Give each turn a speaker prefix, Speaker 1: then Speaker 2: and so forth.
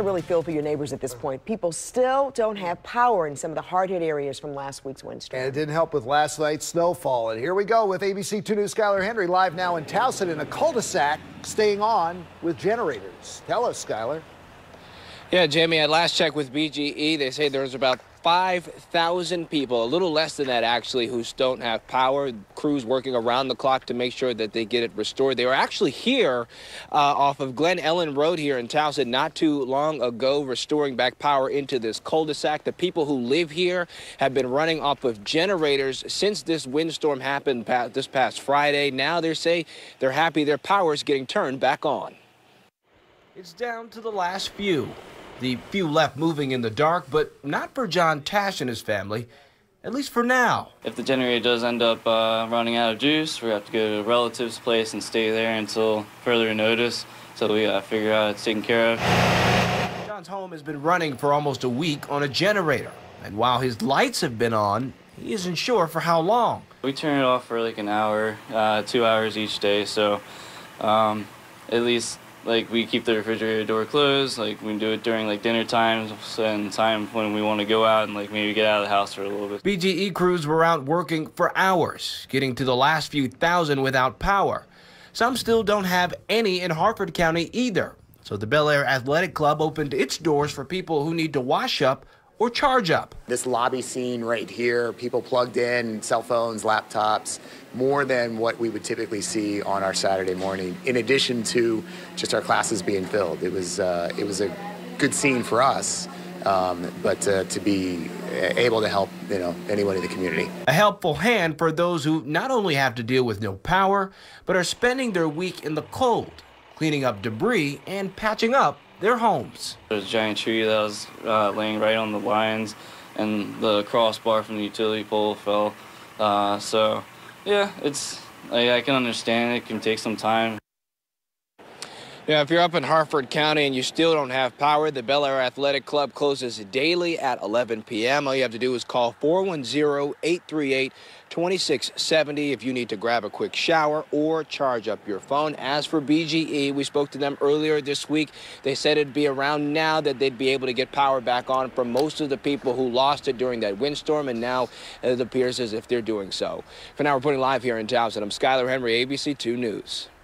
Speaker 1: I really feel for your neighbors at this point. People still don't have power in some of the hard-hit areas from last week's windstorm.
Speaker 2: And it didn't help with last night's snowfall. And here we go with ABC 2 News' Skylar Henry live now in Towson in a cul-de-sac, staying on with generators. Tell us, Skylar.
Speaker 3: Yeah, Jamie, at last check with BGE, they say there's about 5,000 people, a little less than that actually, who don't have power. Crews working around the clock to make sure that they get it restored. They were actually here off of Glen Ellen Road here in Towson not too long ago, restoring back power into this cul-de-sac. The people who live here have been running off of generators since this windstorm happened this past Friday. Now they say they're happy their power is getting turned back on. It's down to the last few. The few left moving in the dark, but not for John Tash and his family, at least for now.
Speaker 4: If the generator does end up running out of juice, we have to go to a relative's place and stay there until further notice, so we figure out it's taken care of.
Speaker 3: John's home has been running for almost a week on a generator, and while his lights have been on, he isn't sure for how long.
Speaker 4: We turn it off for like an hour, 2 hours each day, so at least we keep the refrigerator door closed. We do it during dinner times and time when we want to go out and maybe get out of the house for a little bit.
Speaker 3: BGE crews were out working for hours, getting to the last few thousand without power. Some still don't have any in Harford County either. So the Bel Air Athletic Club opened its doors for people who need to wash up or charge up.
Speaker 5: This lobby scene right here, people plugged in, cell phones, laptops, more than what we would typically see on our Saturday morning, in addition to just our classes being filled. It was a good scene for us, but to be able to help anyone in the community.
Speaker 3: A helpful hand for those who not only have to deal with no power, but are spending their week in the cold, cleaning up debris and patching up their homes.
Speaker 4: There's a giant tree that was laying right on the lines, and the crossbar from the utility pole fell. So, yeah, I can understand it can take some time.
Speaker 3: Yeah, if you're up in Harford County and you still don't have power, the Bel Air Athletic Club closes daily at 11 p.m. All you have to do is call 410-838-2670 if you need to grab a quick shower or charge up your phone. As for BGE, we spoke to them earlier this week. They said it'd be around now that they'd be able to get power back on for most of the people who lost it during that windstorm, and now it appears as if they're doing so. For now, reporting live here in Towson, I'm Skylar Henry, ABC 2 News.